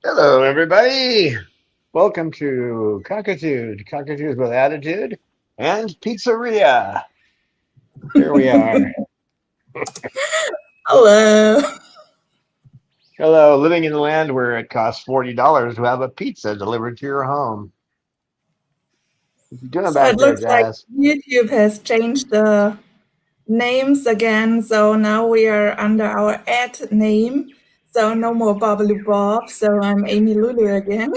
Hello, everybody. Welcome to Cockatude with Attitude and Pizzeria. Here we are. Hello. Hello, living in the land where it costs $40 to have a pizza delivered to your home. What you doing So it back there, looks like Jazz? YouTube has changed the names again. So now we are under our ad name. So no more Babalu Bob. So I'm Amy Lulu again.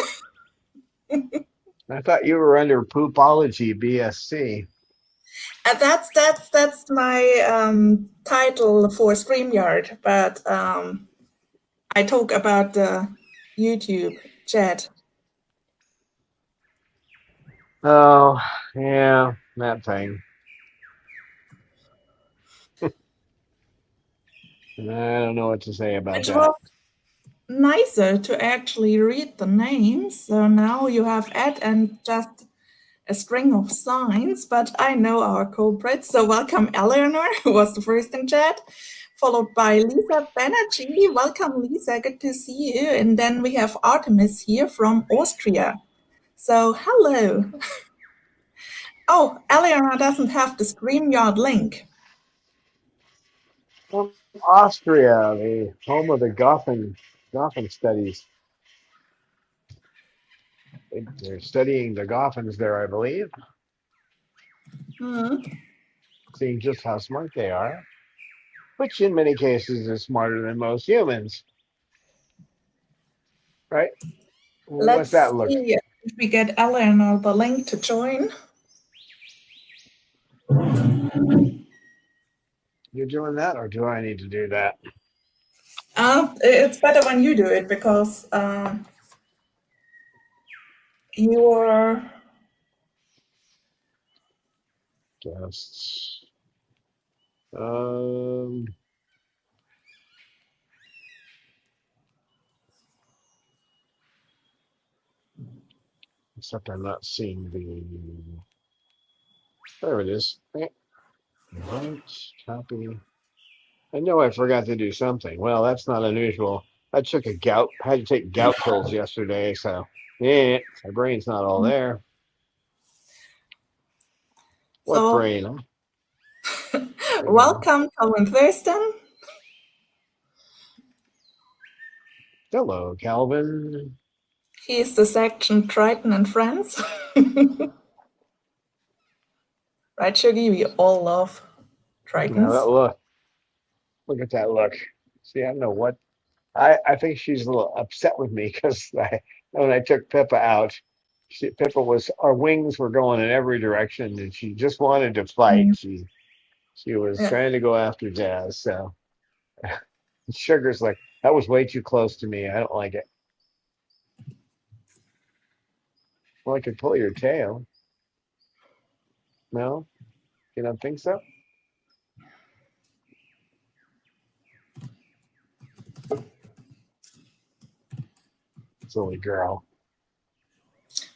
I thought you were under Poopology BSC. And that's my title for StreamYard. But I talk about the YouTube chat. Oh, yeah, that thing. I don't know what to say about Which that. was nicer to actually read the names. So now you have ad and just a string of signs, but I know our culprits. So welcome Eleanor, who was the first in chat, followed by Lisa Banerjee. Welcome, Lisa. Good to see you. And then we have Artemis here from Austria. So hello. Oh, Eleanor doesn't have the StreamYard link. From Austria, the home of the Goffin studies. They're studying the Goffins there, I believe, Hmm. seeing just how smart they are, which in many cases is smarter than most humans, right? What's Let's that look? see if we get Eleanor the link to join. You're doing that, or do I need to do that? It's better when you do it because you're Guests. Um, except I'm not seeing the. There it is. Right, copy. I know I forgot to do something. Well, that's not unusual. I took a gout. I had to take gout pills yesterday, so yeah, my brain's not all there. What so brain? Huh? There you go. welcome, Colin Thurston. Hello, Calvin. He's the section Triton and Friends. Right, Shuggy? We all love Now that Tritons. look. Look at that look. See, I don't know what. I think she's a little upset with me because when I took Pippa out, Pippa was our wings were going in every direction, and she just wanted to fight. Mm, She was yeah. trying to go after Jazz. So Sugar's like, that was way too close to me. I don't like it. Well, I could pull your tail. No, you don't think so? Silly girl.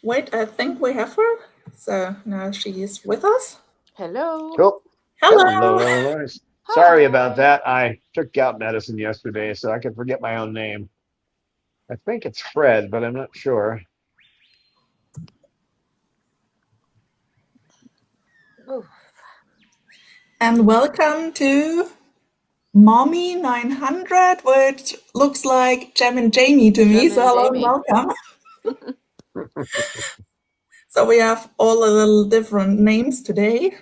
Wait, I think we have her. So now she is with us. Hello. Cool. Hello. Hello, Lois. Sorry about Hi. that. I took gout medicine yesterday, so I can forget my own name. I think it's Fred, but I'm not sure. Ooh. and welcome to Mommy 900, which looks like Jem and Jamie to me. Jem So and hello and Jamie. welcome. So we have all a little different names today.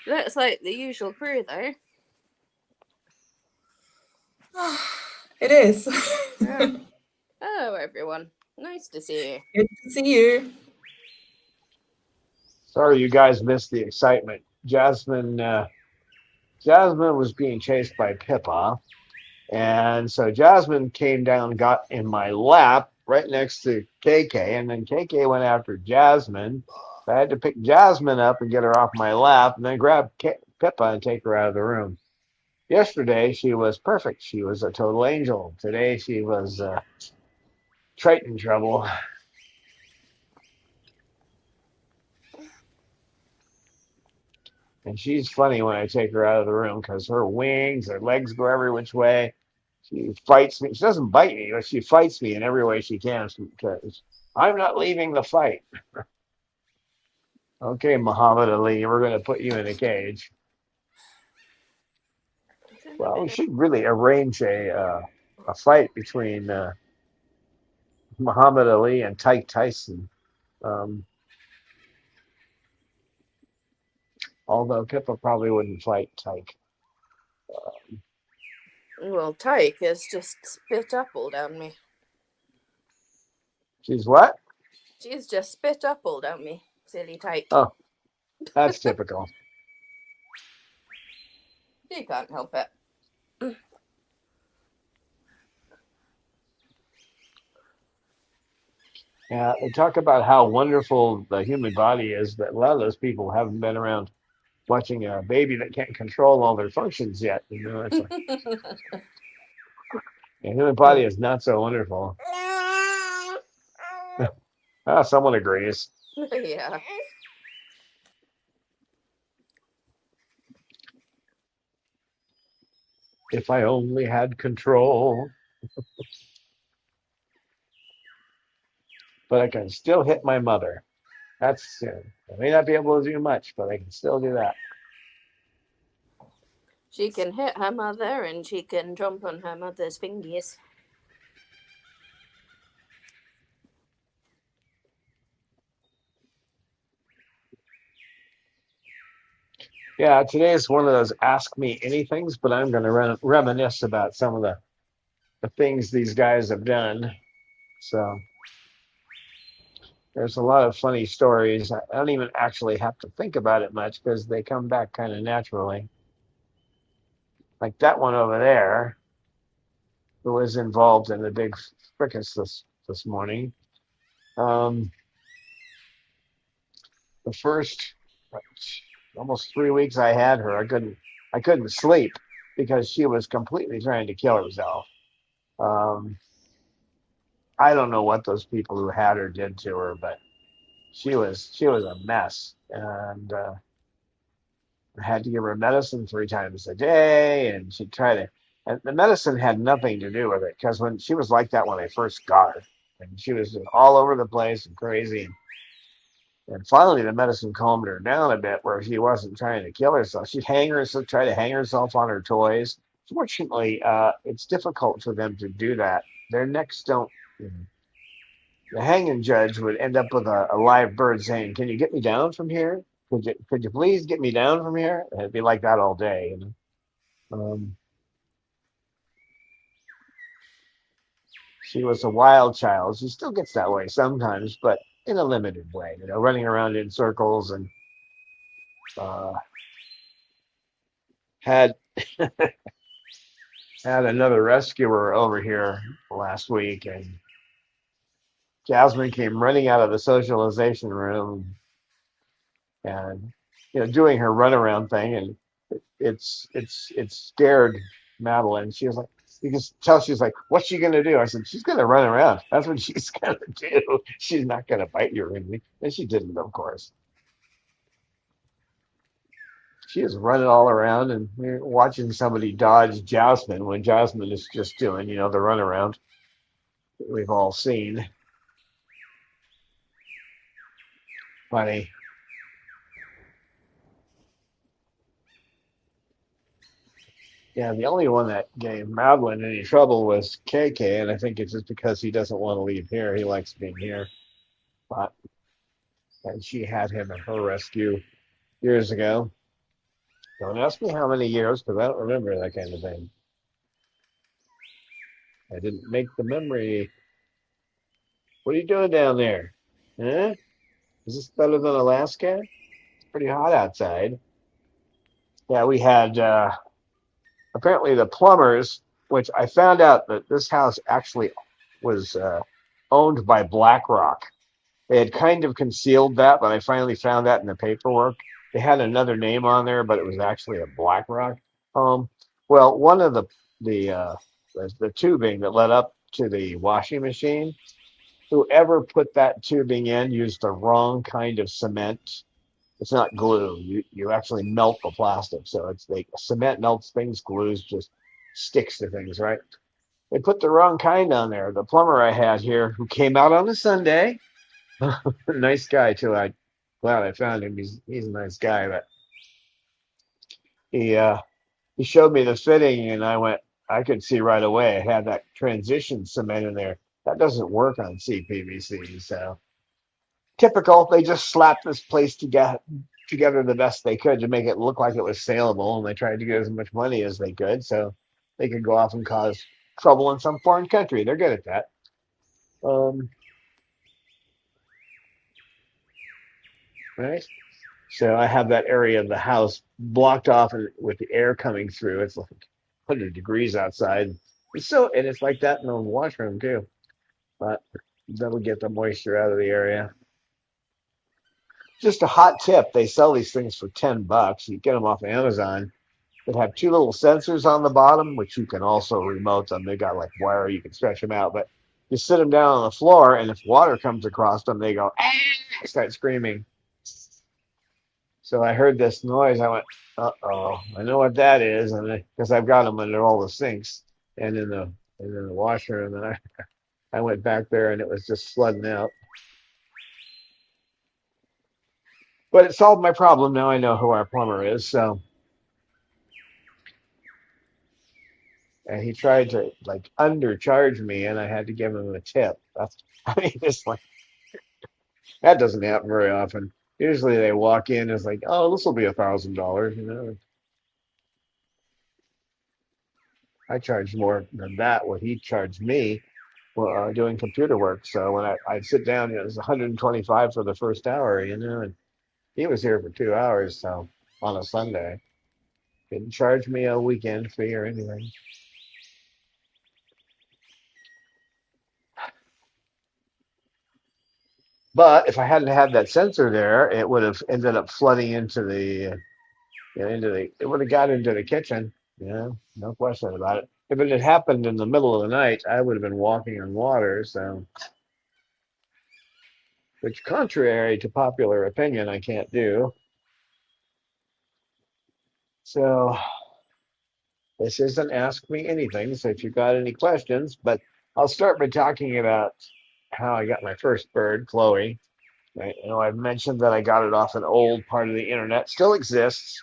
Looks like the usual crew, though. It is. Yeah. Hello, everyone. Nice to see you. Good to see you. Sorry, you guys missed the excitement. Jasmine was being chased by Pippa, and so Jasmine came down, got in my lap right next to KK, and then KK went after Jasmine. So I had to pick Jasmine up and get her off my lap, and then grab Pippa and take her out of the room. Yesterday she was perfect. She was a total angel. Today she was Triton trouble. And she's funny when I take her out of the room because her wings, her legs go every which way. She fights me. She doesn't bite me, but she fights me in every way she can because I'm not leaving the fight. Okay, Muhammad Ali, we're going to put you in a cage. Well, we should really arrange a fight between Muhammad Ali and Tyke Tyson. Um, although Pippa probably wouldn't fight Tyke. Well, Tyke has just spit up all down me. She's what? She's just spit up all down me. Silly Tyke. Oh, that's typical. She can't help it. Yeah, they talk about how wonderful the human body is, but a lot of those people haven't been around watching a baby that can't control all their functions yet. It's like the human body is not so wonderful. Someone agrees. Yeah. If I only had control, but I can still hit my mother. That's I may not be able to do much, but I can still do that. She can hit her mother and she can jump on her mother's fingers. Yeah, today is one of those ask me anythings, but I'm going to reminisce about some of the things these guys have done. So there's a lot of funny stories. I don't even actually have to think about it much because they come back kind of naturally. Like that one over there, who was involved in the big fracas this morning. Um, the first almost 3 weeks I had her, I couldn't sleep because she was completely trying to kill herself. Um, I don't know what those people who had her did to her, but she was a mess, and I had to give her medicine 3 times a day, and she'd try to. And the medicine had nothing to do with it because when she was like that when I first got her, and she was just all over the place and crazy. And finally, the medicine calmed her down a bit, where she wasn't trying to kill herself. She'd try to hang herself on her toys. Fortunately, it's difficult for them to do that. Their necks don't. The hanging judge would end up with a live bird saying, "Can you get me down from here? Could you please get me down from here?" And it'd be like that all day. She was a wild child. She still gets that way sometimes, but in a limited way. Running around in circles and uh, had had another rescuer over here last week, and Jasmine came running out of the socialization room and doing her runaround thing, and it scared Madeline. She was like, you can tell she's like, what's she gonna do? I said, she's gonna run around. That's what she's gonna do. She's not gonna bite you or anything. And she didn't, of course. She is running all around, and we're watching somebody dodge Jasmine when Jasmine is just doing, the runaround that we've all seen. Funny. Yeah, the only one that gave Madeline any trouble was KK, and I think it's just because he doesn't want to leave here. He likes being here. But and she had him at her rescue years ago. Don't ask me how many years, because I don't remember that kind of thing. I didn't make the memory. What are you doing down there? Huh? Is this better than Alaska? It's pretty hot outside. Yeah, we had apparently the plumbers, which I found out that this house actually was owned by BlackRock. They had kind of concealed that, but I finally found that in the paperwork. They had another name on there, but it was actually a BlackRock home. Well, one of the the tubing that led up to the washing machine, whoever put that tubing in used the wrong kind of cement. It's not glue. You actually melt the plastic, so it's like cement melts things, glues just sticks to things, right? They put the wrong kind on there. The plumber I had here, who came out on a Sunday, nice guy too. I glad I found him. He's a nice guy, but he uh he showed me the fitting, and I could see right away it had that transition cement in there. That doesn't work on CPVC, so typical. They just slapped this place together the best they could to make it look like it was saleable, and they tried to get as much money as they could so they could go off and cause trouble in some foreign country. They're good at that. Um, right. So I have that area of the house blocked off and with the air coming through. It's like 100 degrees outside. And it's like that in the washroom too. But that'll get the moisture out of the area. Just a hot tip: they sell these things for $10. You get them off Amazon. They have two little sensors on the bottom, which you can also remote them. They got like wire, you can stretch them out. But you sit them down on the floor, and if water comes across them, they go, ah, start screaming. So I heard this noise. I went, uh-oh, I know what that is, and because I've got them under all the sinks and in the washroom, and I went back there, and it was just flooding out. But it solved my problem. Now I know who our plumber is. So, and he tried to like undercharge me, and I had to give him a tip. That's, I mean, it's like that doesn't happen very often. Usually they walk in as like, oh, this will be $1,000. I charge more than that. What he charged me doing computer work. So when I'd sit down, it was 125 for the first hour, and he was here for 2 hours. So on a Sunday, didn't charge me a weekend fee or anything. But if I hadn't had that sensor there, it would have ended up flooding it would have got into the kitchen. No question about it. If it had happened in the middle of the night, I would have been walking on water. So, which, contrary to popular opinion, I can't do. So, this isn't Ask Me Anything. So, if you've got any questions, but I'll start by talking about how I got my first bird, Chloe. Right? I've mentioned that I got it off an old part of the internet. Still exists.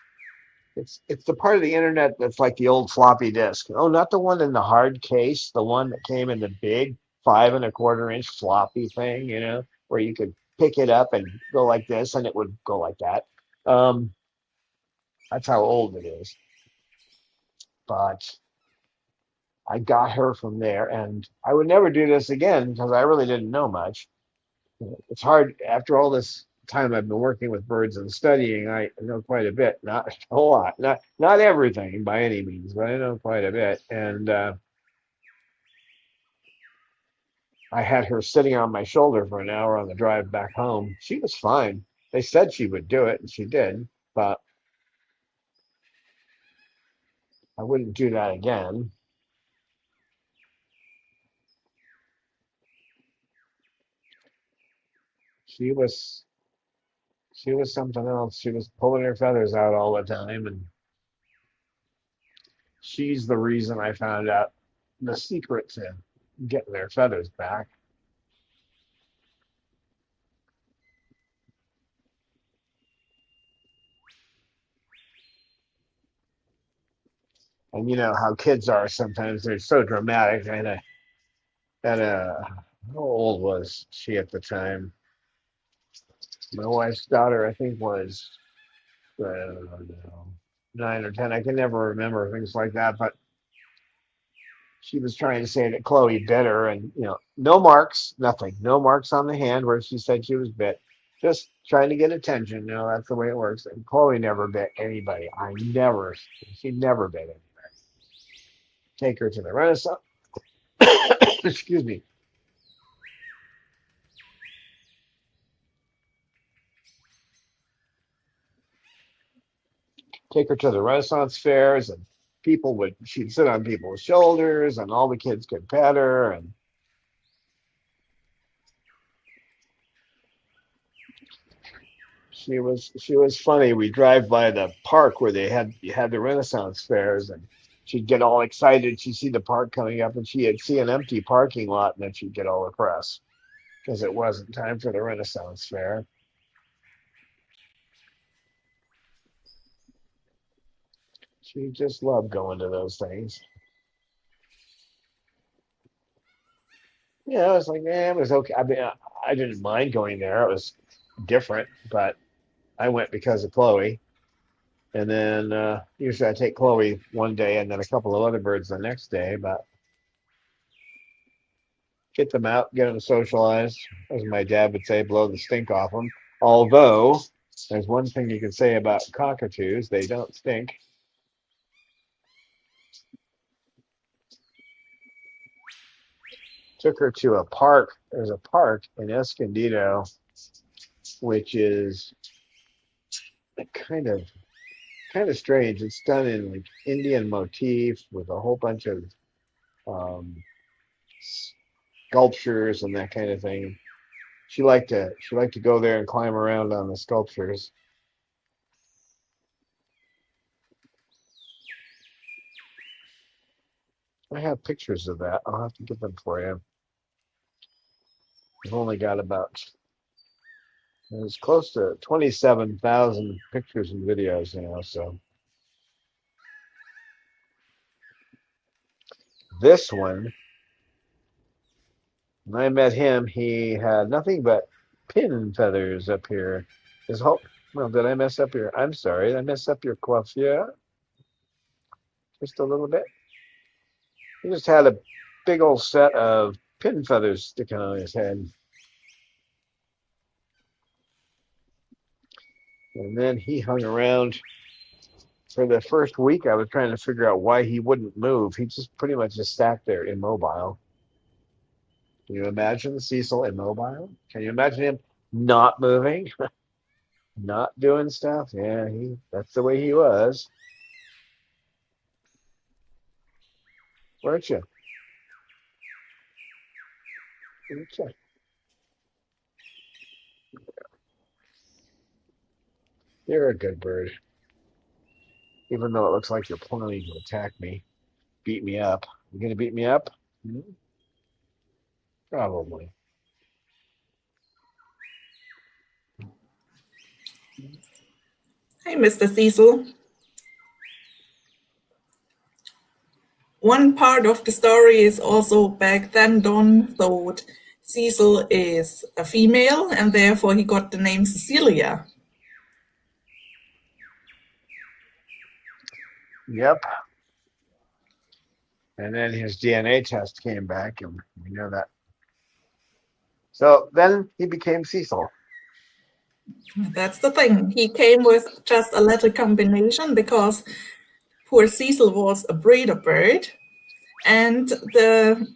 It's the part of the internet that's like the old floppy disk. Oh, not the one in the hard case, the one that came in the big 5¼ inch floppy thing, where you could pick it up and go like this and it would go like that. Um, that's how old it is. But I got her from there, and I would never do this again because I really didn't know much. It's hard after all this time I've been working with birds and studying. I know quite a bit, not a lot, not everything by any means, but I know quite a bit. And I had her sitting on my shoulder for an hour on the drive back home. She was fine. They said she would do it, and she did, but I wouldn't do that again. She was she was something else. She was pulling her feathers out all the time, and she's the reason I found out the secret to getting their feathers back. And you know how kids are sometimes, they're so dramatic. How old was she at the time? My wife's daughter, I think, was, I don't know, 9 or 10. I can never remember things like that. But she was trying to say that Chloe bit her, and no marks, nothing, no marks on the hand where she said she was bit. Just trying to get attention. That's the way it works. And Chloe never bit anybody. She never bit anybody. Take her to the Renaissance. Excuse me. Take her to the Renaissance fairs, and she'd sit on people's shoulders, and all the kids could pet her, and she was funny. We drive by the park where you had the Renaissance fairs, and she'd get all excited. She'd see the park coming up, and she'd see an empty parking lot, and then she'd get all depressed because it wasn't time for the Renaissance fair. She just loved going to those things. Yeah, I was like, it was okay. I mean, I didn't mind going there. It was different, but I went because of Chloe. And then usually I take Chloe one day and then a couple of other birds the next day, but get them out, get them socialized, as my dad would say, blow the stink off them. Although there's one thing you can say about cockatoos, they don't stink. Took her to a park. There's a park in Escondido, which is kind of strange. It's done in like Indian motif with a whole bunch of um, sculptures and that kind of thing. She liked to go there and climb around on the sculptures. I have pictures of that. I'll have to get them for you. I've only got about it's close to 27,000 pictures and videos now. So this one, when I met him, he had nothing but pin feathers up here. His whole well, did I mess up your? I'm sorry, did I mess up your coiffure just a little bit? He just had a big old set of pin feathers sticking on his head. And then he hung around for the first week. I was trying to figure out why he wouldn't move. He just pretty much just sat there immobile. Can you imagine Cecil immobile? Can you imagine him not moving, not doing stuff? Yeah, that's the way he was. Weren't you? Weren't you? You're a good bird. Even though it looks like you're planning to attack me, beat me up. You gonna beat me up? Probably. Hey, Mr. Cecil. One part of the story is also back then Don thought Cecil is a female and therefore he got the name Cecilia. Yep. And then his DNA test came back, and we know that. So then he became Cecil. That's the thing. He came with just a letter combination because poor Cecil was a breeder bird, and the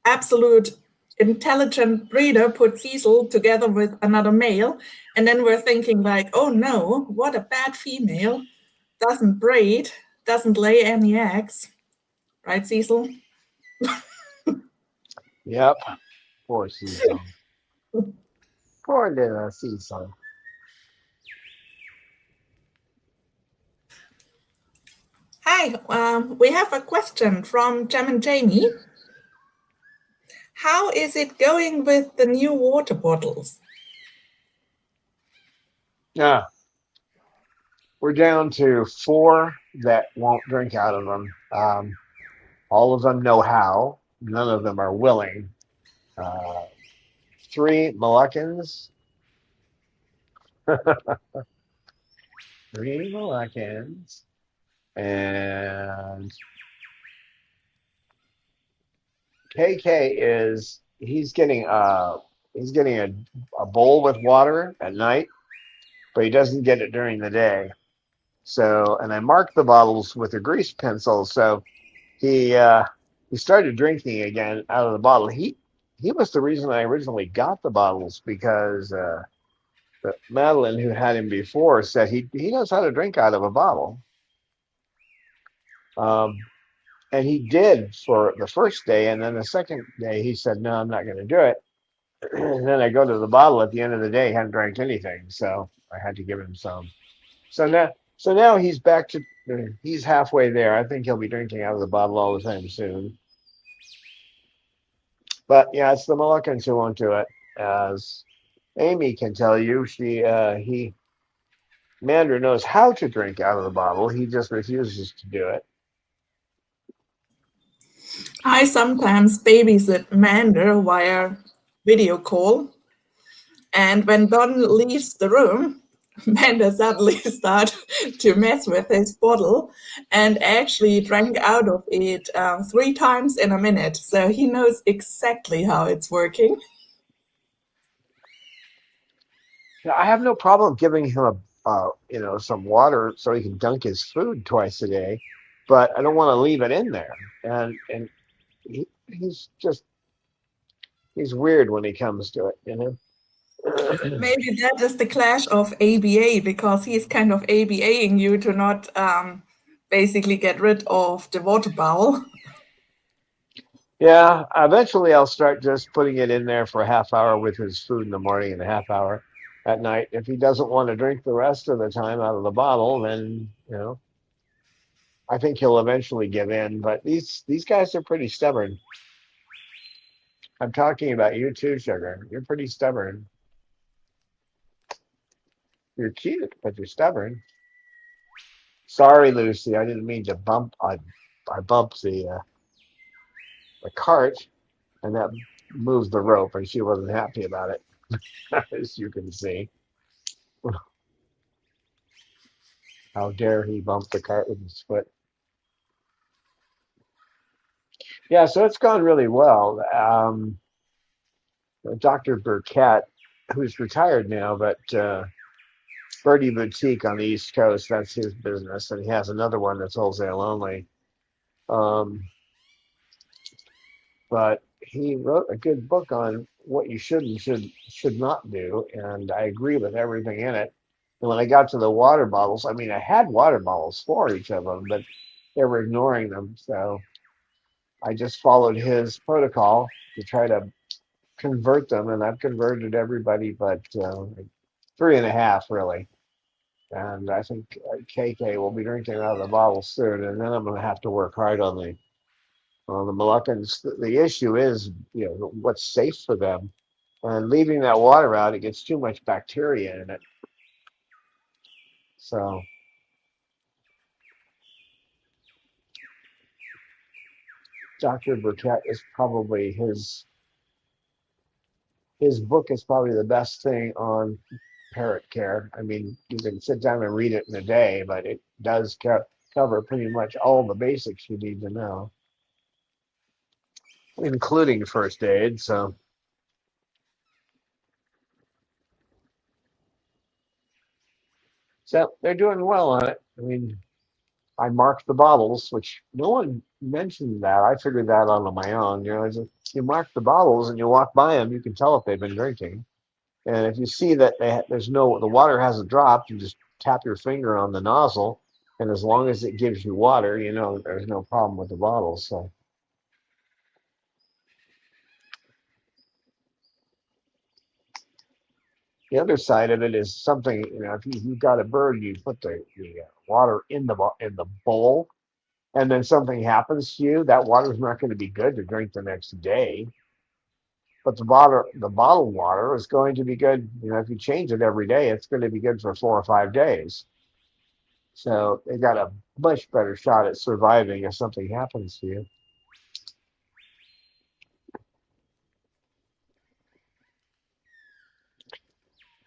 absolute intelligent breeder put Cecil together with another male, and then we're thinking like, oh no, what a bad female, doesn't breed, doesn't lay any eggs, right, Cecil? Yep. Poor Cecil. Poor little Cecil. Hi, we have a question from Jem and Jamie. How is it going with the new water bottles? Yeah. we're down to four that won't drink out of them. All of them know how. None of them are willing. Uh, three Moluccans. Three Moluccans. And KK is he's getting a bowl with water at night, but he doesn't get it during the day. So, and I marked the bottles with a grease pencil. So he uh, he started drinking again out of the bottle. He was the reason I originally got the bottles because Madeline, who had him before, said he knows how to drink out of a bottle. Um, and he did for the first day, and then the second day he said, "No, I'm not going to do it." And then I go to the bottle at the end of the day, he hadn't drank anything, so I had to give him some. So now he's back to he's halfway there. I think he'll be drinking out of the bottle all the time soon. But yeah, it's the Moluccans who won't do it. As Amy can tell you, he Mander knows how to drink out of the bottle. He just refuses to do it. I sometimes babysit Mander via video call, and when Don leaves the room, Mander suddenly starts to mess with his bottle and actually drank out of it 3 times in a minute. So he knows exactly how it's working. Yeah, I have no problem giving him some water so he can dunk his food twice a day, but I don't want to leave it in there. And he's weird when he comes to it. Maybe that is the clash of ABA because he's kind of ABAing you to not basically get rid of the water bowl. Yeah, eventually I'll start just putting it in there for a half hour with his food in the morning and a half hour at night. If he doesn't want to drink the rest of the time out of the bottle, then I think he'll eventually give in. But these guys are pretty stubborn. I'm talking about you too, Sugar. You're pretty stubborn. You're cute, but you're stubborn. Sorry, Lucy. I didn't mean to bump. I bumped the cart, and that moved the rope, and she wasn't happy about it, as you can see. How dare he bump the cart with his foot? Yeah, so it's gone really well. Dr. Burkett, who's retired now, but Birdie Boutique on the East Coast, that's his business, and he has another one that's wholesale only. Um, but he wrote a good book on what you should and should not do, and I agree with everything in it. And when I got to the water bottles, I mean, I had water bottles for each of them, but they were ignoring them. So I just followed his protocol to try to convert them, and I've converted everybody but three and a half, really. And I think KK will be drinking out of the bottle soon, and then I'm going to have to work hard on the Moluccans. The issue is, what's safe for them, and leaving that water out, it gets too much bacteria in it. So Dr. Burkett is probably his book is probably the best thing on parrot care. I mean, you can sit down and read it in a day, but it does cover pretty much all the basics you need to know, including first aid. So they're doing well on it. I mean, I marked the bottles, which no one mentioned that. I figured that out on my own. You mark the bottles and you walk by them, you can tell if they've been drinking. And if you see that the water hasn't dropped, you just tap your finger on the nozzle, and as long as it gives you water, there's no problem with the bottles. So the other side of it is something, if you've got a bird, you put the water in the bowl, and then something happens to you, that water's not going to be good to drink the next day. But the bottled water is going to be good. If you change it every day, it's going to be good for 4 or 5 days. So they got a much better shot at surviving if something happens to you.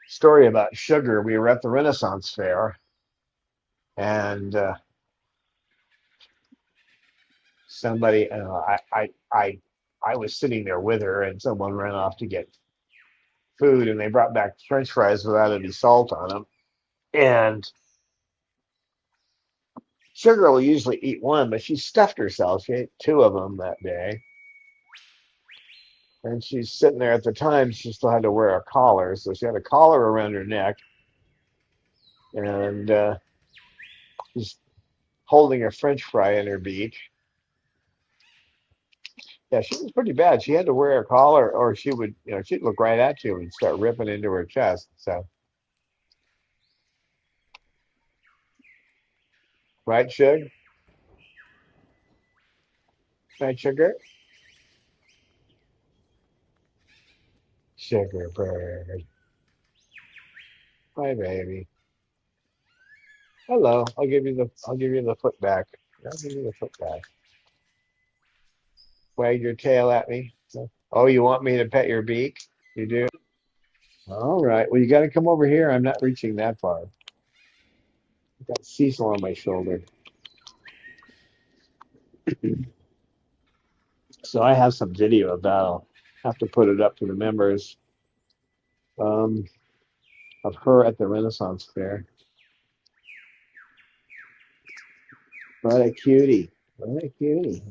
Story about sugar. We were at the Renaissance Fair, and somebody, I was sitting there with her, and someone ran off to get food, and they brought back French fries without any salt on them. And Sugar will usually eat one, but she stuffed herself. She ate two of them that day. And she's sitting there at the time, she still had to wear a collar. So she had a collar around her neck and she's holding a French fry in her beak. Yeah, she was pretty bad. She had to wear a collar or she would, she'd look right at you and start ripping into her chest. So, right, Sugar? Right, Sugar? Sugar bird. Hi, baby. Hello. I'll give you the foot back. I'll give you the foot back. Wag your tail at me. Oh, you want me to pet your beak? You do? All right. Well, you got to come over here. I'm not reaching that far. I've got Cecil on my shoulder. So I have some video of that. I'll have to put it up to the members um, of her at the Renaissance Fair. What a cutie. What a cutie.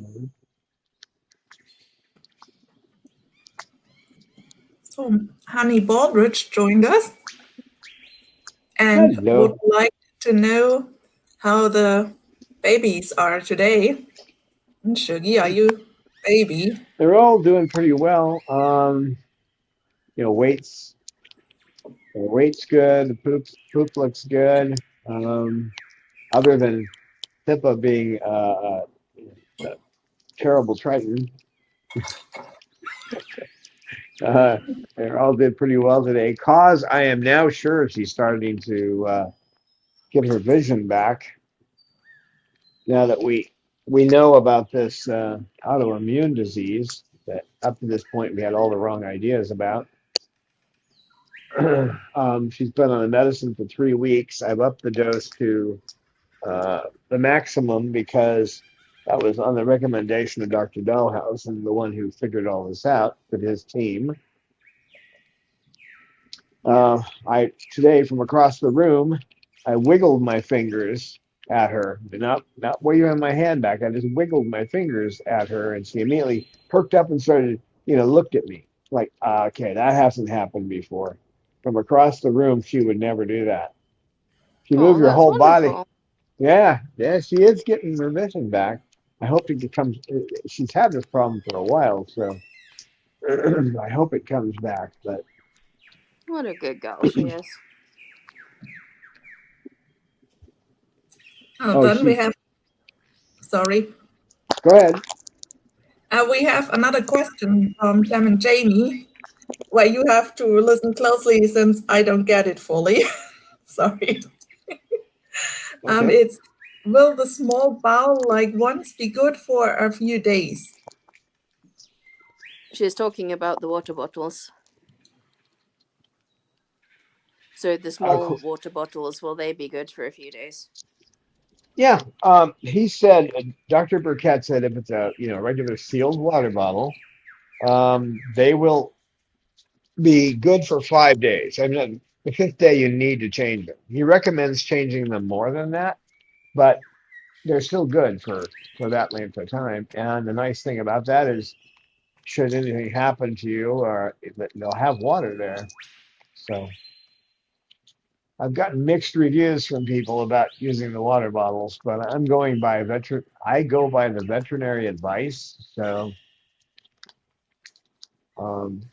So, Honey Baldridge joined us and would Hello. like to know how the babies are today. And Shuggy, are you baby? They're all doing pretty well. Weights. Weight's good. The poop looks good. Other than Pippa being a terrible Triton. Uh, they all did pretty well today. Cause I am now sure she's starting to get her vision back. Now that we know about this autoimmune disease that up to this point we had all the wrong ideas about. She's been on the medicine for 3 weeks. I've upped the dose to the maximum because that was on the recommendation of Dr. Dahlhaus and the one who figured all this out with his team. I today from across the room, I wiggled my fingers at her, not waving my hand back. I just wiggled my fingers at her, and she immediately perked up and started, looked at me like, okay, that hasn't happened before. From across the room, she would never do that. She Oh, moved her that's whole body. wonderful. Yeah, she is getting her vision back. I hope it comes. She's had this problem for a while, so I hope it comes back. But What a good girl she is. oh, Then we she have, sorry, go ahead. we have another question from Tam and Jamie, where you have to listen closely since I don't get it fully. Sorry. Okay. It's, will the small bowel like once be good for a few days? She's talking about the water bottles. So the small Cool. water bottles, will they be good for a few days? Yeah. He said, Dr. Burkett said, if it's a regular sealed water bottle, they will be good for 5 days. I mean, the fifth day you need to change them. He recommends changing them more than that, but they're still good for that length of time. And the nice thing about that is, should anything happen to you, or they'll have water there. So I've gotten mixed reviews from people about using the water bottles, but I'm going by I go by the veterinary advice. So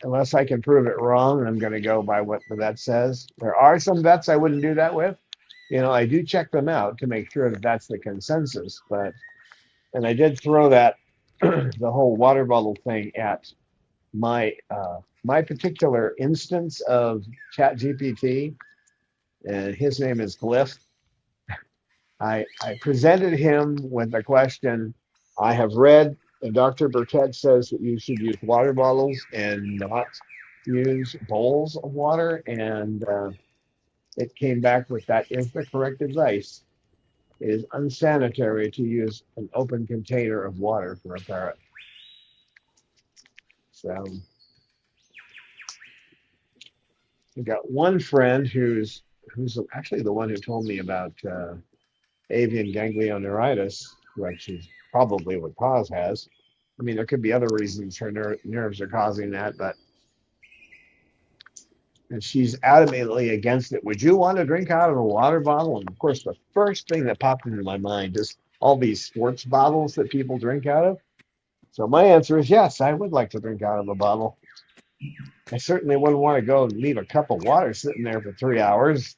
unless I can prove it wrong, I'm going to go by what the vet says. There are some vets I wouldn't do that with. I do check them out to make sure that that's the consensus. And I did throw that the whole water bottle thing at my particular instance of ChatGPT, and his name is Glyph. I presented him with the question. I have read, and Dr. Burkett says that you should use water bottles and not use bowls of water, and it came back with that is the correct advice. It is unsanitary to use an open container of water for a parrot. So we got one friend who's actually the one who told me about avian ganglioneuritis, which is probably what Paz has. I mean, there could be other reasons her nerves are causing that, but and she's adamantly against it. Would you want to drink out of a water bottle? And of course, the first thing that popped into my mind is all these sports bottles that people drink out of. So my answer is yes, I would like to drink out of a bottle. I certainly wouldn't want to go and leave a cup of water sitting there for 3 hours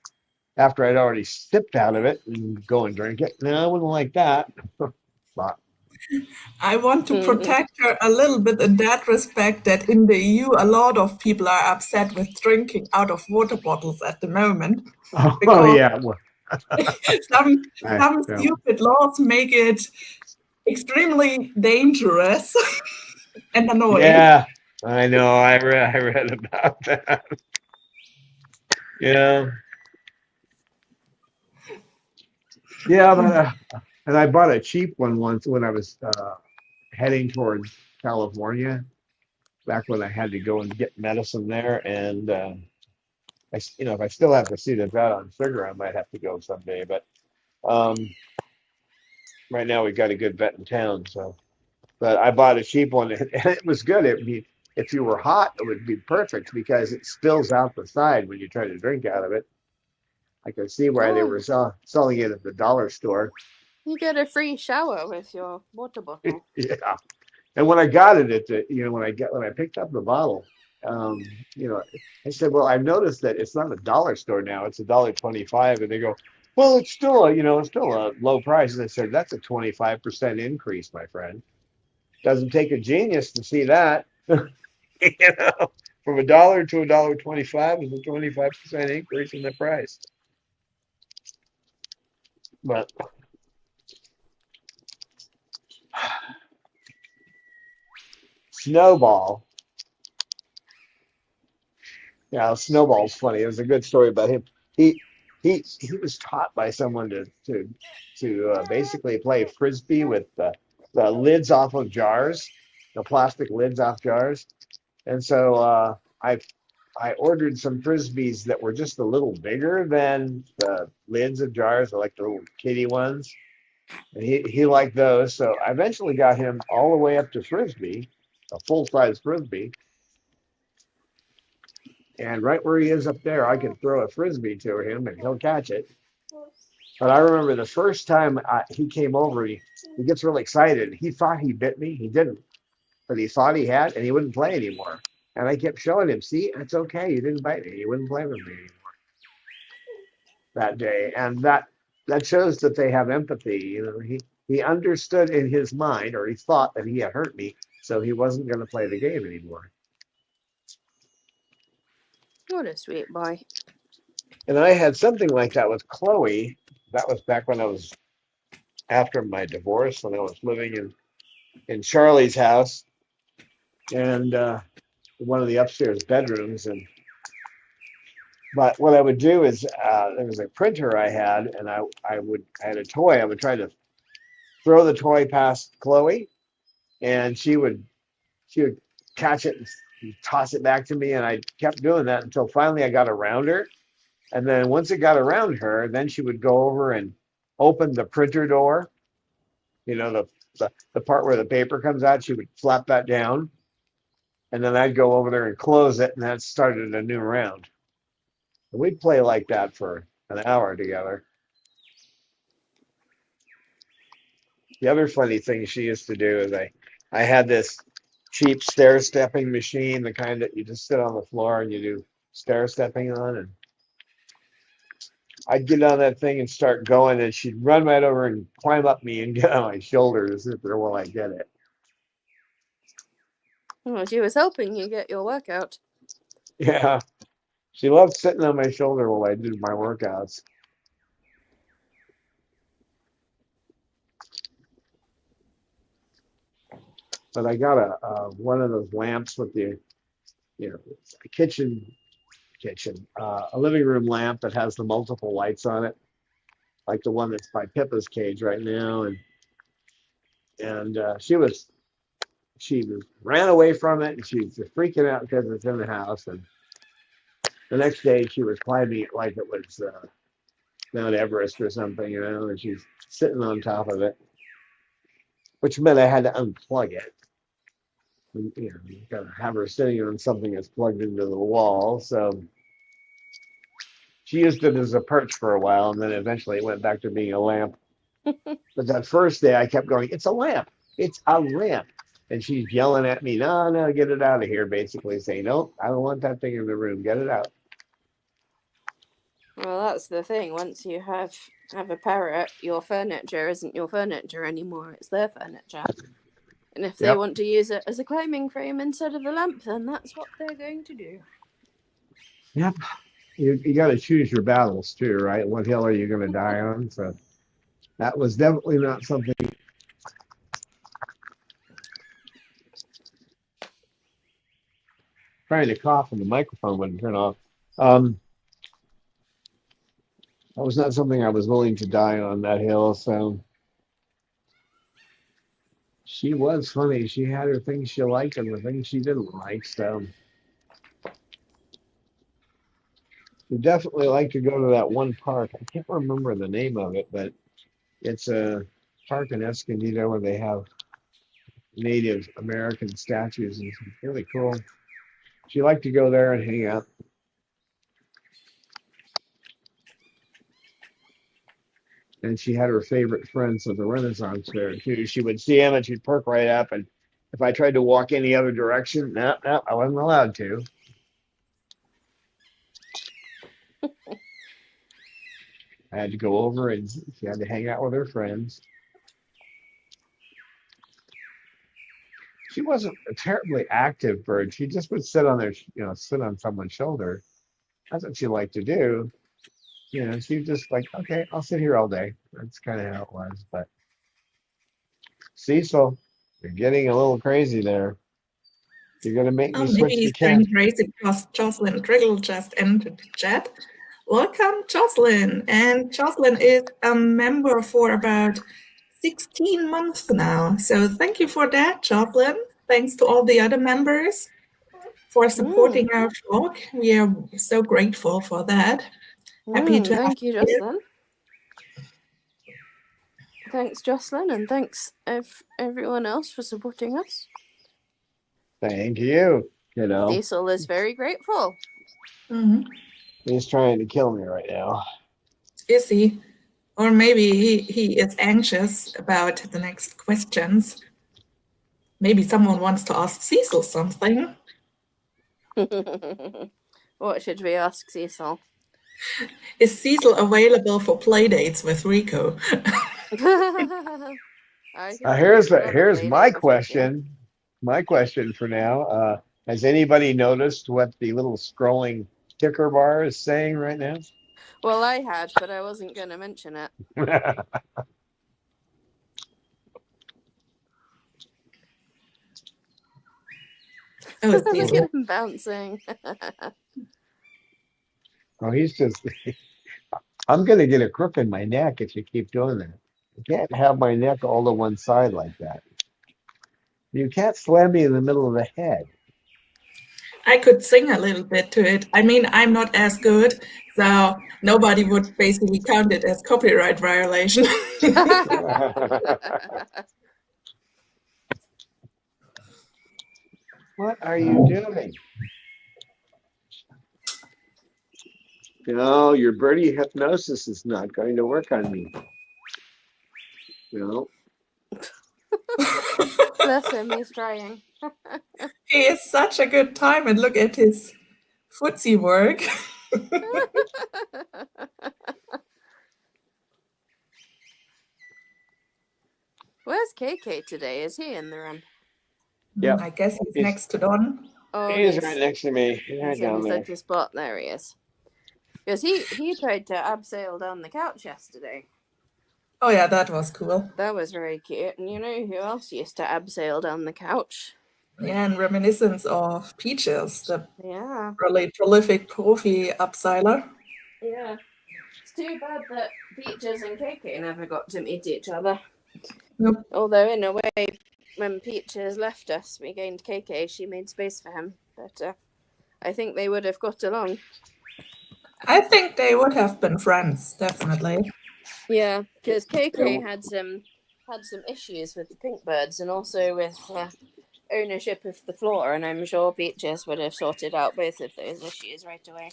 after I'd already sipped out of it and go and drink it. No, I wouldn't like that. But I want to protect her a little bit in that respect that in the EU, a lot of people are upset with drinking out of water bottles at the moment oh because yeah, well, some I, some yeah, stupid laws make it extremely dangerous and annoying. yeah, I know. I read about that. Yeah, yeah, but and I bought a cheap one once when I was heading towards California, back when I had to go and get medicine there, and if I still have to see this out on sugar, I might have to go someday. But um, right now we got a good vet in town, so. But I bought a cheap one, and it was good. It would be if you were hot, it would be perfect because it spills out the side when you try to drink out of it. I could see why they Oh, were selling it at the dollar store. you get a free shower with your water bottle. Yeah. And when I got it at when I picked up the bottle, I said, well, I've noticed that it's not a dollar store now; it's $1.25. And they go, well, it's still a low price. And I said, that's a 25% increase, my friend. Doesn't take a genius to see that. you know, from $1 to $1.25 is a 25% increase in the price. But Snowball, yeah, Snowball's funny. There's a good story about him. He he was taught by someone to basically play frisbee with the lids off of jars, the plastic lids off jars. And so I ordered some frisbees that were just a little bigger than the lids of jars, like the little kitty ones. And he liked those. So I eventually got him all the way up to frisbee, a full size frisbee. And right where he is up there, I can throw a frisbee to him and he'll catch it. But I remember the first time he came over, he gets really excited. He thought he bit me. He didn't, but he thought he had, and he wouldn't play anymore. And I kept showing him, see, it's okay. You didn't bite me. You wouldn't play with me that day. And that shows that they have empathy. He understood in his mind, or he thought that he had hurt me, so he wasn't going to play the game anymore. What a sweet boy. And I had something like that with Chloe. That was back when I was after my divorce, when I was living in Charlie's house and one of the upstairs bedrooms. And but what I would do is there was a printer I had, and I had a toy. I would try to throw the toy past Chloe, and she would catch it and toss it back to me, and I kept doing that until finally I got around her. And then once it got around her, then she would go over and open the printer door, the part where the paper comes out. She would flap that down, and then I'd go over there and close it, and that started a new round. And we'd play like that for an hour together. The other funny thing she used to do is I had this cheap stair stepping machine, the kind that you just sit on the floor and you do stair stepping on, and I'd get on that thing and start going, and she'd run right over and climb up me and get on my shoulder to sit there while I get it. Oh, she was helping you get your workout. Yeah, she loved sitting on my shoulder while I did my workouts. But I got a one of those lamps with the, a a living room lamp that has the multiple lights on it, like the one that's by Pippa's cage right now, and she ran away from it, and she was freaking out because it's in the house. And the next day, she was climbing it like it was Mount Everest or something, and she's sitting on top of it, which meant I had to unplug it. And, you gotta have her sitting on something that's plugged into the wall. So she used it as a perch for a while, and then eventually it went back to being a lamp. But that first day, I kept going, "It's a lamp! It's a lamp!" And she's yelling at me, "No, no, get it out of here!" Basically saying, "No, I don't want that thing in the room. Get it out." Well, that's the thing. Once you have a parrot, your furniture isn't your furniture anymore. It's their furniture. And if they Yep. want to use it as a climbing frame instead of a lamp, then that's what they're going to do. Yep. You got to choose your battles too, right? What hill are you going to die on? So that was definitely not something. Trying to cough and the microphone wouldn't turn off. That was not something I was willing to die on that hill. So she was funny. She had her things she liked and the things she didn't like. So we definitely like to go to that one park. I can't remember the name of it, but it's a park in Escondido where they have Native American statues, and it's really cool. She liked to go there and hang out. And she had her favorite friends at the Renaissance Fair too. She would see him and she'd perk right up. And if I tried to walk any other direction, no, no, I wasn't allowed to. I had to go over and she had to hang out with her friends. She wasn't a terribly active bird. She just would sit on sit on someone's shoulder. That's what she liked to do. She was just like, okay, I'll sit here all day. That's kind of how it was. But Cecil, you're getting a little crazy there. You're going to make me Maybe switch to he's cat. going crazy because Jocelyn Triggle just entered the chat. Welcome, Jocelyn. And Jocelyn is a member for about 16 months now. So thank you for that, Jocelyn. Thanks to all the other members for supporting our talk. We are so grateful for that. Happy to Thank you, have you. Jocelyn. Thanks, Jocelyn, and thanks everyone else for supporting us. Thank you. Cecil is very grateful. He's trying to kill me right now. Is he? Or maybe he is anxious about the next questions. Maybe someone wants to ask Cecil something. What should we ask Cecil? Is Cecil available for playdates with Rico? Here's my question. My question for now. Has anybody noticed what the little scrolling ticker bar is saying right now? Well, I had, but I wasn't going to mention it. Oh, Look at him bouncing. Oh, he's just. I'm going to get a crook in my neck if you keep doing that. I can't have my neck all to one side like that. You can't slam me in the middle of the head. I could sing a little bit to it. I mean, I'm not as good, so nobody would basically count it as copyright violation. What are you doing? No, your birdie hypnosis is not going to work on me. No. Bless him, he's trying. He is such a good time, and look at his footsie work. Where's KK today? Is he in the room? Yep. I guess he's next to Don. Oh, he's right next to me. He's right down his there. little spot. There he is. Because he tried to abseil down the couch yesterday. Oh yeah, that was cool. That was very cute. And you know who else used to abseil down the couch? Yeah, and reminiscence of Peaches, the Yeah. really prolific profi upsiler. Yeah. It's too bad that Peaches and KK never got to meet each other. Nope. Although, in a way, when Peaches left us, we gained KK. She made space for him. But I think they would have got along. I think they would have been friends, definitely. Yeah, because KK Yeah, had some issues with the pink birds and also with ownership of the floor, and I'm sure Peaches would have sorted out both of those issues right away.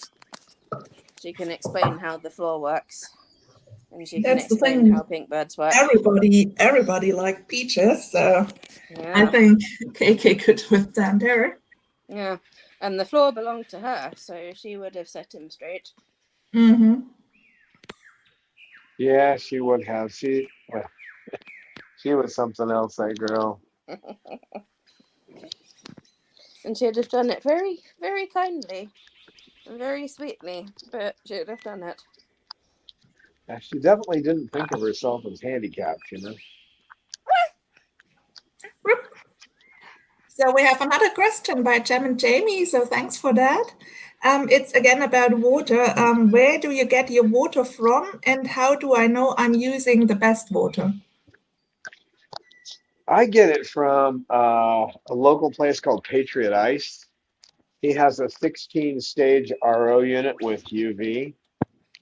She can explain how the floor works, and she can That's the explain how thing. pink birds work. Everybody liked Peaches, so I Yeah, think KK could withstand her. yeah, and the floor belonged to her, so she would have set him straight. Mm-hmm. yeah, she would have. Well, she was something else, that girl. And she'd have done it very, very kindly and very sweetly, but she'd have done it. Yeah, she definitely didn't think of herself as handicapped, you know. So we have another question by Jem and Jamie. So thanks for that. It's again about water. Where do you get your water from, and how do I know I'm using the best water? I get it from a local place called Patriot Ice. He has a 16 stage RO unit with UV,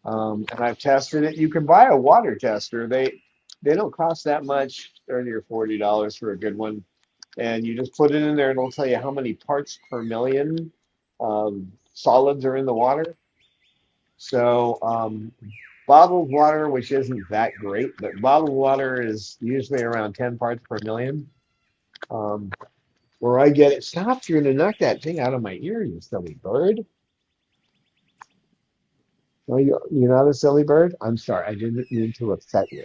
and I've tested it. You can buy a water tester. They don't cost that much, $30 or $40 for a good one. And you just put it in there, and it'll tell you how many parts per million solids are in the water. So bottled water, which isn't that great, but bottled water is usually around 10 parts per million. Um, where I get it. Stop! You're gonna knock that thing out of my ear, you silly bird. No, you're not a silly bird. I'm sorry. I didn't mean to upset you.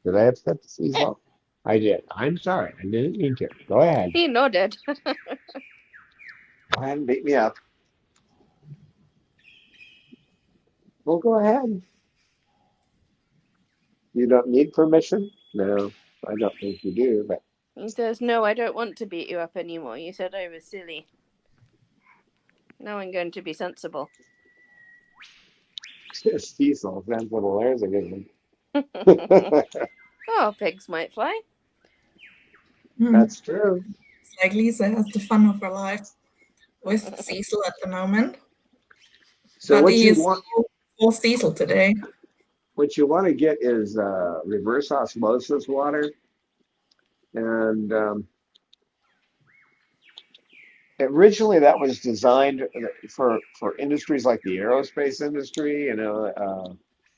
Did I upset the seagull? I did. I'm sorry. I didn't mean to. Go ahead. He nodded. Go ahead and beat me up. Well, go ahead. You don't need permission? No, I don't think you do, but He says, "No, I don't want to beat you up anymore. You said I was silly. Now I'm going to be sensible." Cecil, that's little there's a good one. Oh, pigs might fly. Hmm. That's true. It's like Lisa has the fun of her life with Cecil at the moment, So but he is full Cecil today. what you want to get is reverse osmosis water, and originally that was designed for industries like the aerospace industry,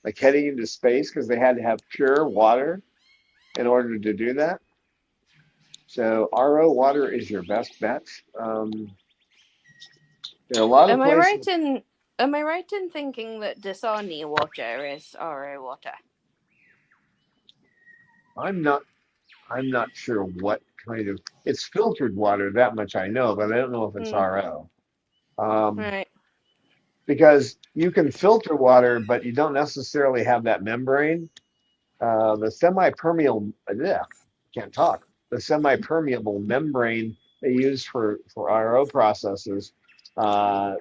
like heading into space because they had to have pure water in order to do that. So RO water is your best bet. There are a lot of Am I places. right in Am I right in thinking that Dasani water is RO water? I'm not. I'm not sure what kind of. It's filtered water. That much I know, but I don't know if it's Hmm. RO. Um, Right. because you can filter water, but you don't necessarily have that membrane. The semi-permeable, yeah, can't talk. The semi-permeable membrane they use for RO processes uh,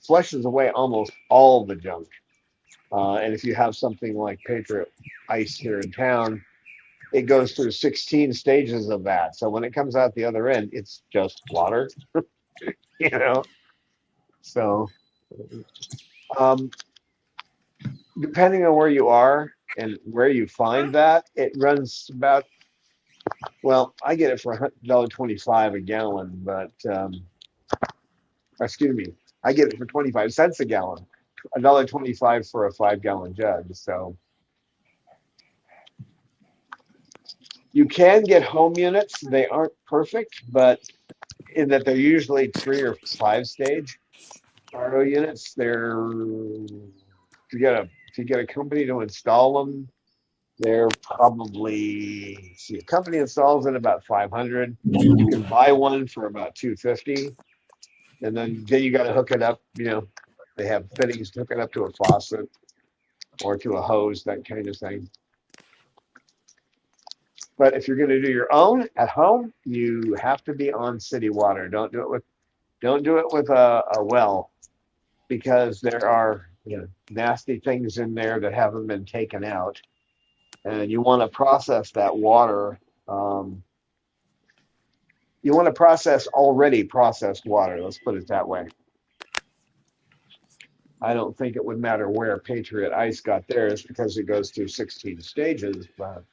flushes away almost all the junk. And if you have something like Patriot Ice here in town, it goes through 16 stages of that. So when it comes out the other end, it's just water, you know. So um, depending on where you are and where you find that, it runs about. Well, I get it for $1.25 a gallon, but excuse me, I get it for 25 cents a gallon, $1.25 for a 5 gallon jug. So you can get home units. They aren't perfect, but in that they're usually 3 or 5 stage RO units. They're to get a company to install them. They're probably see a company installs it about 500. You can buy one for about 250, and then you got to hook it up. They have fittings to hook it up to a faucet or to a hose, that kind of thing. But if you're going to do your own at home, you have to be on city water. Don't do it with a well because there are nasty things in there that haven't been taken out, and you want to process that water. Um, you want to process already processed water. Let's put it that way. I don't think it would matter where Patriot Ice got theirs because it goes through 16 stages. But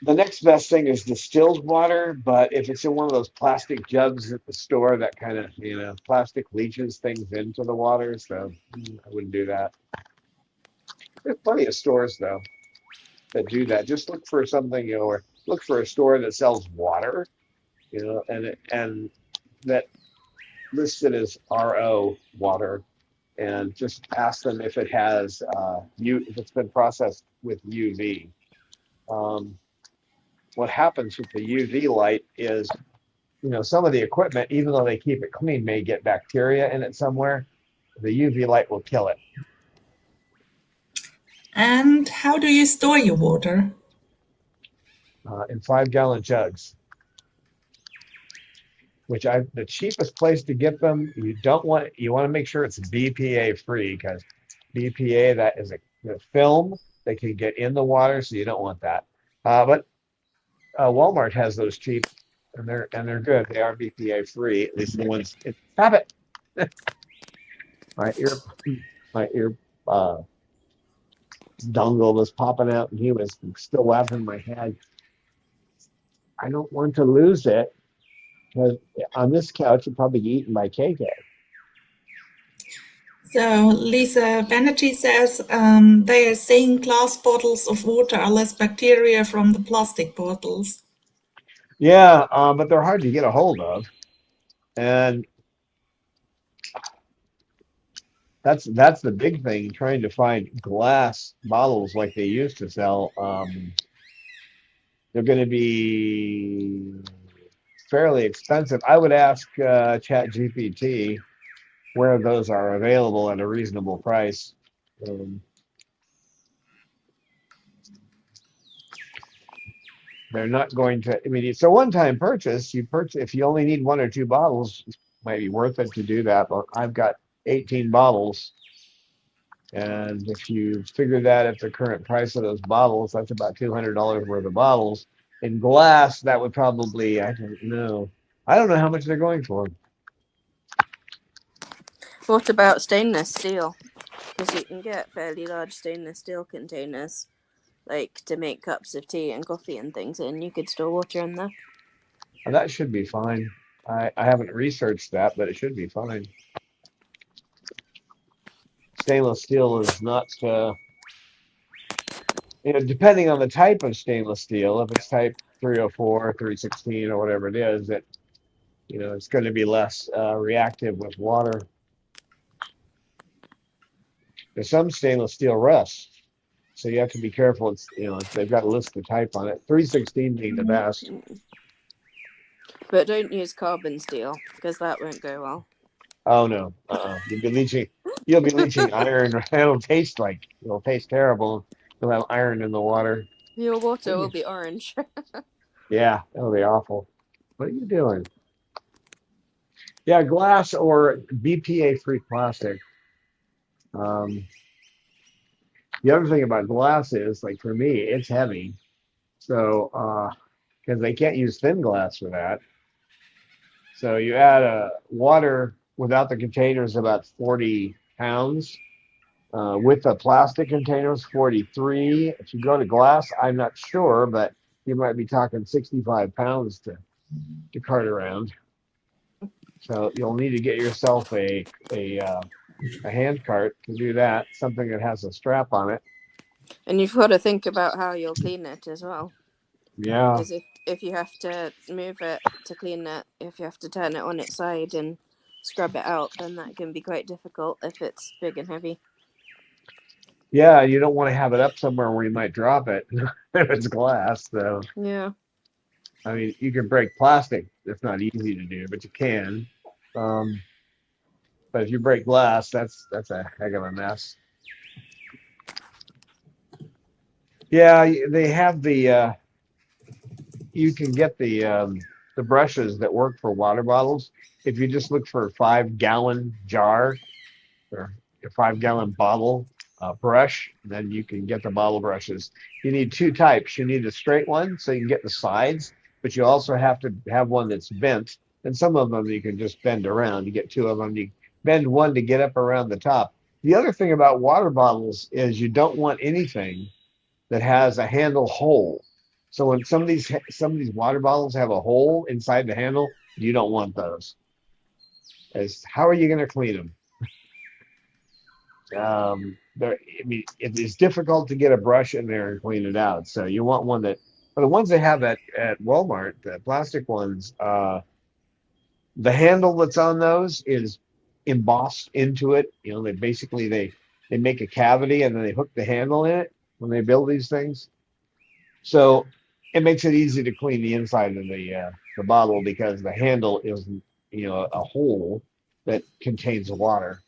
the next best thing is distilled water. But if it's in one of those plastic jugs at the store, that kind of, plastic leaches things into the water. So I wouldn't do that. There's plenty of stores, though, that do that. Just look for something, or look for a store that sells water, and that lists it as RO water, and just ask them if it has if it's been processed with UV. Um, what happens with the UV light is, some of the equipment, even though they keep it clean, may get bacteria in it somewhere. The UV light will kill it. And how do you store your water? In 5-gallon jugs, the cheapest place to get them. You want to make sure it's BPA free, because BPA, that is the film that can get in the water, so you don't want that. But Walmart has those cheap, and they're good. They are BPA free, at least the ones. Stop it! My ear, my ear dongle was popping out, and he was still laughing in my head. I don't want to lose it, because on this couch, it'd probably be eaten by KK. So Lisa Banerjee says they are saying glass bottles of water are less bacteria from the plastic bottles. Yeah, but they're hard to get a hold of, and that's the big thing. Trying to find glass bottles like they used to sell. They're going to be fairly expensive. I would ask ChatGPT where those are available at a reasonable price. Um, they're not going to. I mean, it's a one-time purchase. You purchase if you only need 1 or 2 bottles. It might be worth it to do that. But I've got 18 bottles, and if you figure that at the current price of those bottles, that's about $200 worth of bottles. In glass, that would probably, I don't know. I don't know how much they're going for. What about stainless steel? Because you can get fairly large stainless steel containers, like to make cups of tea and coffee and things, and you could store water in there. That should be fine. I haven't researched that, but it should be fine. Stainless steel is not, depending on the type of stainless steel, if it's type 304, 316, or whatever it is, it's going to be less reactive with water. There's some stainless steel rusts, so you have to be careful. They've got to list the type on it. 316 being the best. But don't use carbon steel, because that won't go well. Oh no, you'll be leaching iron. It'll taste terrible. You'll have iron in the water. Your water will be orange. Yeah, that'll be awful. What are you doing? Yeah, glass or BPA-free plastic. Um, the other thing about glass is, like for me, it's heavy. So, because they can't use thin glass for that. So you add water without the containers about 40 pounds. With the plastic containers, 43. If you go to glass, I'm not sure, but you might be talking 65 pounds to cart around. So you'll need to get yourself a hand cart to do that, something that has a strap on it. And you've got to think about how you'll clean it as well. Yeah. Because if you have to move it to clean it, if you have to turn it on its side and scrub it out, then that can be quite difficult if it's big and heavy. Yeah, you don't want to have it up somewhere where you might drop it if it's glass. So yeah, I mean, you can break plastic. It's not easy to do, but you can. But if you break glass, that's a heck of a mess. Yeah, they have you can get the brushes that work for water bottles. If you just look for a 5 gallon jar or a 5 gallon bottle brush, then you can get the bottle brushes. You need two types. You need a straight one so you can get the sides, but you also have to have one that's bent. And some of them you can just bend around. You get two of them. You bend one to get up around the top. The other thing about water bottles is you don't want anything that has a handle hole. So when some of these water bottles have a hole inside the handle, you don't want those. As how are you going to clean them? I mean, it's difficult to get a brush in there and clean it out. So you want one that, but the ones they have at Walmart, the plastic ones, the handle that's on those is embossed into it. You know, they make a cavity and then they hook the handle in it when they build these things. So it makes it easy to clean the inside of the bottle because the handle is, a hole that contains water.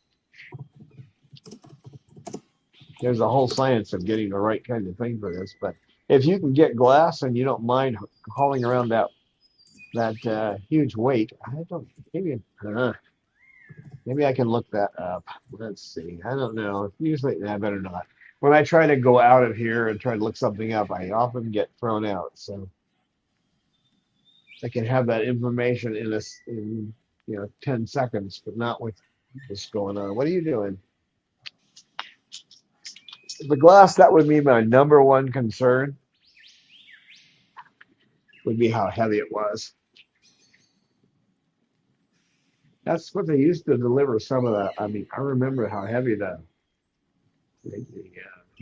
There's a whole science of getting the right kind of thing for this. But if you can get glass and you don't mind hauling around that huge weight, I don't maybe I can look that up. Let's see. I don't know. Usually, I better not. When I try to go out of here and try to look something up, I often get thrown out. So I can have that information in 10 seconds, but not with what's going on. What are you doing? The glass, that would be my number one concern, would be how heavy it was. That's what they used to deliver some of that. I mean, I remember how heavy the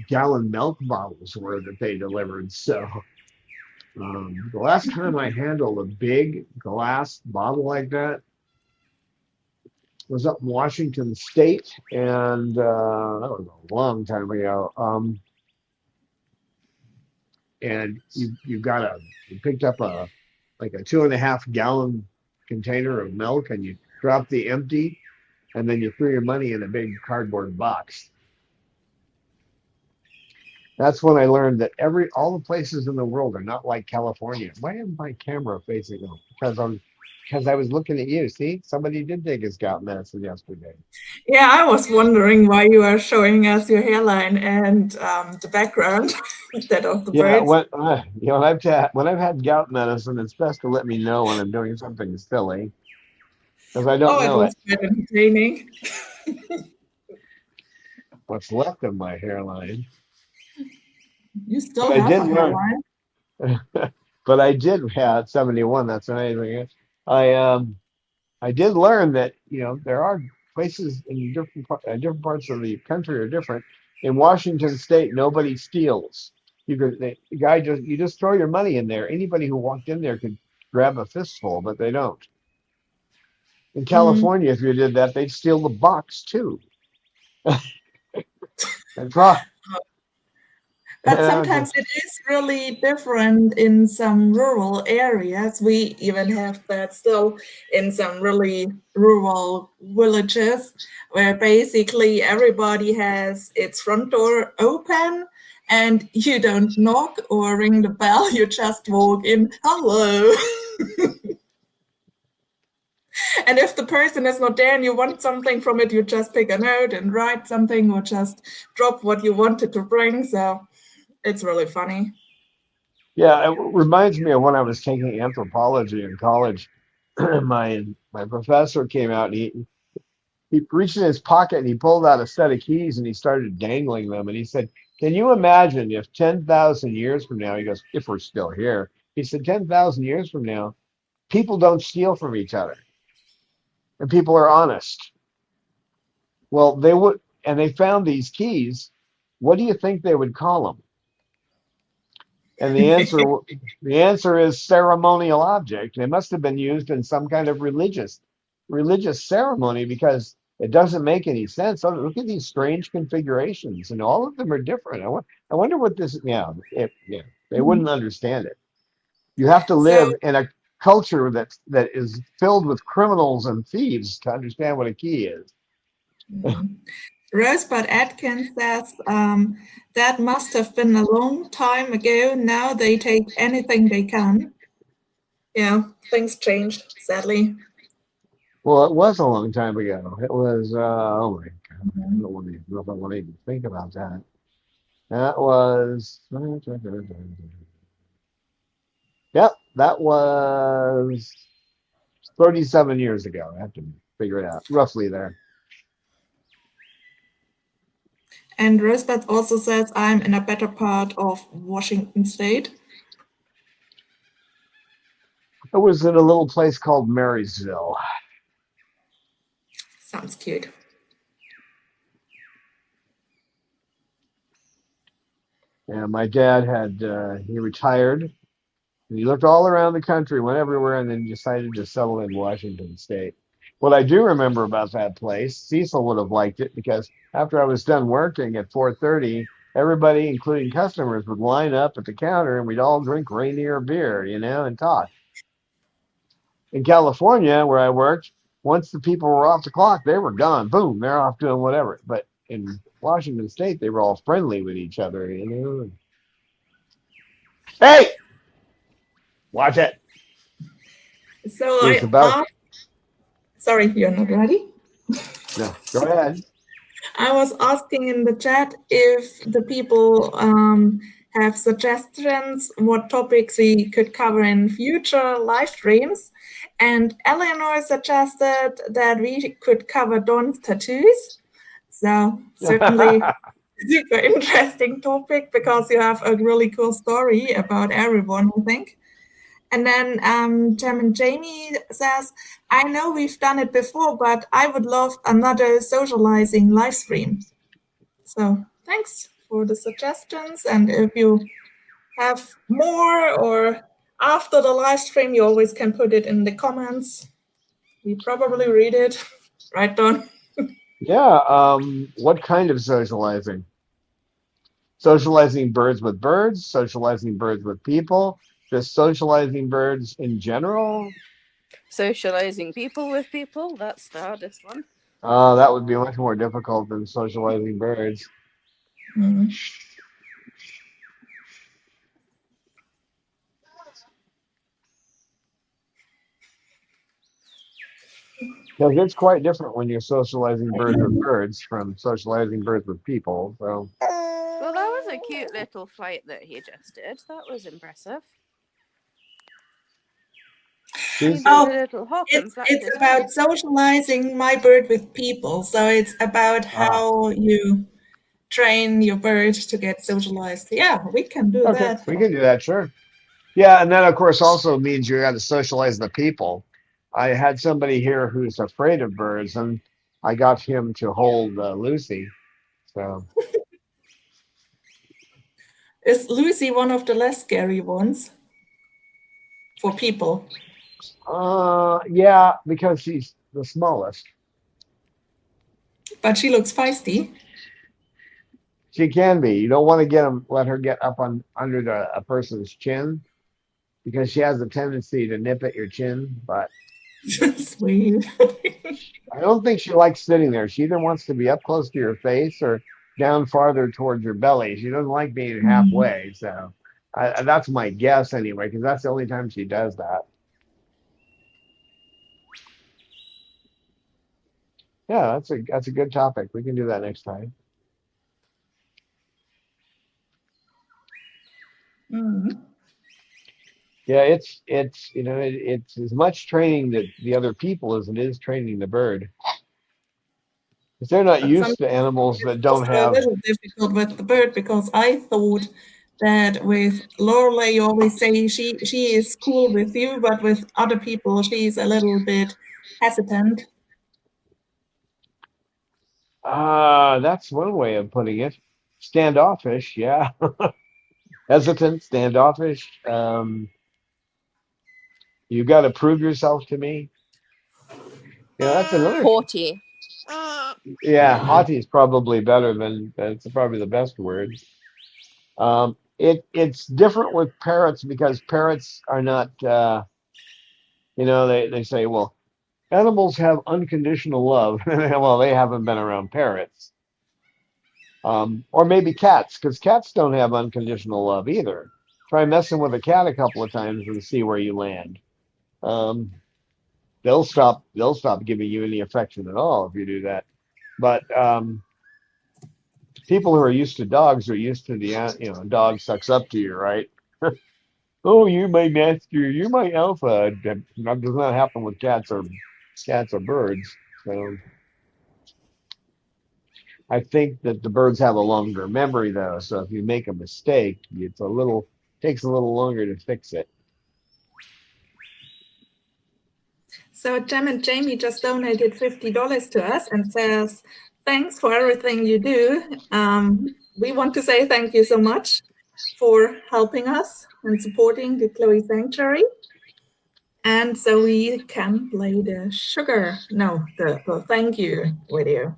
gallon milk bottles were that they delivered. So the last time I handled a big glass bottle like that was up in Washington State, and that was a long time ago. And you picked up a 2.5 gallon container of milk, and you dropped the empty, and then you threw your money in a big cardboard box. That's when I learned that all the places in the world are not like California. Why is my camera facing them? Because I was looking at you. See, somebody did take his gout medicine yesterday. Yeah, I was wondering why you are showing us your hairline and the background that of the Yeah, birds. when I've had gout medicine, it's best to let me know when I'm doing something silly because I don't Oh, it know it. was quite entertaining. What's left of my hairline, You but still I have did a learn. hairline. But I did at 71. That's amazing. I I did learn that there are places in different parts of the country are different. In Washington State, nobody steals. The guy you just throw your money in there. Anybody who walked in there could grab a fistful, but they don't. In Mm. California, if you did that, they'd steal the box too. And try. But sometimes it is really different in some rural areas. We even have that still in some really rural villages where basically everybody has its front door open and you don't knock or ring the bell, you just walk in, hello. And if the person is not there and you want something from it, you just pick a note and write something or just drop what you wanted to bring. So it's really funny. Yeah, it reminds me of when I was taking anthropology in college. My professor came out and he reached in his pocket and he pulled out a set of keys and he started dangling them. And he said, "Can you imagine if 10,000 years from now," he goes, "if we're still here," he said, "10,000 years from now, people don't steal from each other and people are honest." Well, they would, and they found these keys. What do you think they would call them? And the answer is ceremonial object. They must have been used in some kind of religious ceremony because it doesn't make any sense. Oh, look at these strange configurations, and all of them are different. I wonder what this. Yeah, they wouldn't understand it. You have to So live in a culture that is filled with criminals and thieves to understand what a key is. mm, Rosebud Atkins says that must have been a long time ago. Now they take anything they can. Yeah, things changed, sadly. Well, it was a long time ago. It was, oh my God, I Mhm. don't want to, know if I want to even think about that. That was, yep, that was 37 years ago. I have to figure it out. Roughly there. And Rosebud also says I'm in a better part of Washington State. It was in a little place called Marysville. Sounds cute. And my dad had, he retired and he looked all around the country, went everywhere, and then decided to settle in Washington State. What I do remember about that place, Cecil would have liked it because after I was done working at 4:30, everybody, including customers, would line up at the counter and we'd all drink Rainier beer, and talk. In California, where I worked, once the people were off the clock, they were gone. Boom, they're off doing whatever. But in Washington State, they were all friendly with each other. Hey, watch it. So It was I about, asked, sorry, you're not ready? no, go ahead. I was asking in the chat if the people have suggestions what topics we could cover in future live streams. And Eleanor suggested that we could cover Dawn's tattoos. So certainly super interesting topic because you have a really cool story about everyone, I think. And then Jamie says, I know we've done it before, but I would love another socializing live stream. So thanks for the suggestions. And if you have more or after the live stream, you always can put it in the comments. We probably read it. Right, Don? Yeah, what kind of socializing? Socializing birds with birds, socializing birds with people, just socializing birds in general. Socializing people with people, that's the hardest one. That would be much more difficult than socializing birds. Mm. Because it's quite different when you're socializing birds with birds from socializing birds with people. So Well, that was a cute little flight that he just did. That was impressive. He she's did Oh, a little hop and flapped it's his about wings. socializing my bird with people. So it's about ah how you train your bird to get socialized. Yeah, we can do okay. that. We can do that, sure. Yeah, and that of course also means you got to socialize the people. I had somebody here who's afraid of birds, and I got him to hold Lucy. So Is Lucy one of the less scary ones for people? yeah, because she's the smallest. But she looks feisty. She can be. You don't want to let her get up on under a person's chin because she has a tendency to nip at your chin. But Sweet. I don't think she likes sitting there. She either wants to be up close to your face or down farther towards your belly. She doesn't like being Mm. halfway. So that's my guess anyway, because that's the only time she does that. Yeah, that's a good topic. We can do that next time. Mm. Yeah, it's it's as much training that the other people as it is training the bird. Because they're not But used sometimes to animals it's that don't also a have. little difficult with the bird because I thought that with Lorelei, you always say she is cool with you, but with other people, she's a little bit hesitant. That's one way of putting it. Standoffish, yeah. Hesitant, standoffish. You got to prove yourself to me. That's another. Haughty. Yeah, haughty is probably better than that's probably the best word. It's different with parrots because parrots are not. They say, well, animals have unconditional love. Well, they haven't been around parrots. Or maybe cats, because cats don't have unconditional love either. Try messing with a cat a couple of times and see where you land. Um, they'll stop giving you any affection at all if you do that. But people who are used to dogs are used to dog sucks up to you, right? Oh, you're my master, you're my alpha. That does not happen with cats or birds. So I think that the birds have a longer memory though. So if you make a mistake, takes a little longer to fix it. So Jem and Jamie just donated $50 to us and says, thanks for everything you do. We want to say thank you so much for helping us and supporting the Chloe Sanctuary. And so we can play the thank you video.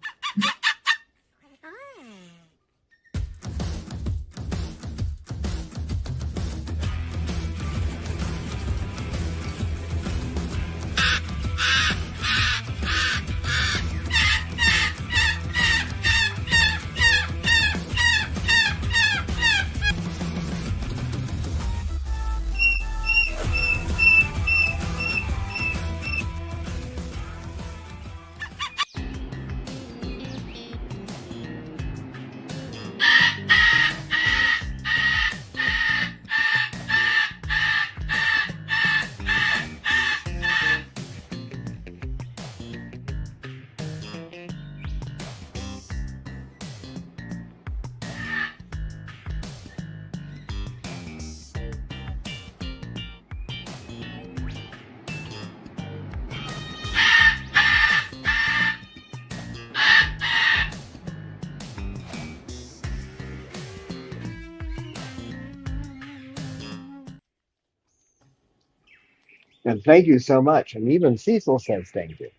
And thank you so much. And even Cecil says thank you.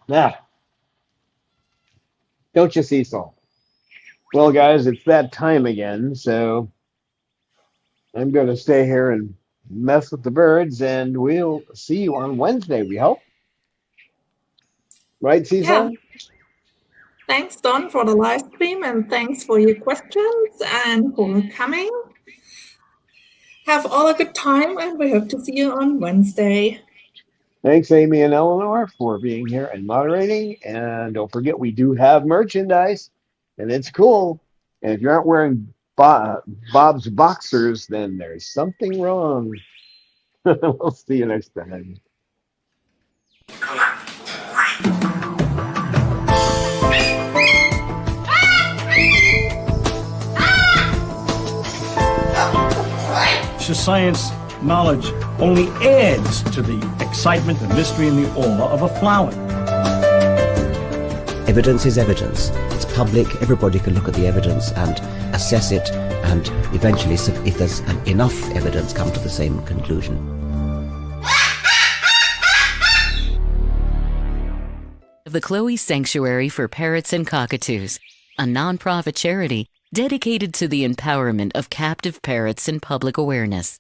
Yeah, don't you, Cecil? Well, guys, it's that time again. So I'm going to stay here and mess with the birds, and we'll see you on Wednesday, we hope. Right, Cecil? Yeah. Thanks, Don, for the live stream, and thanks for your questions and for coming. Have all a good time, and we hope to see you on Wednesday. Thanks, Amy and Eleanor, for being here and moderating. And don't forget, we do have merchandise, and it's cool. And if you aren't wearing Bob's boxers, then there's something wrong. We'll see you next time. Science knowledge only adds to the excitement, the mystery, and the awe of a flower. Evidence is evidence. It's public. Everybody can look at the evidence and assess it, and eventually, if there's enough evidence, come to the same conclusion. The Chloe Sanctuary for Parrots and Cockatoos, a nonprofit charity dedicated to the empowerment of captive parrots and public awareness.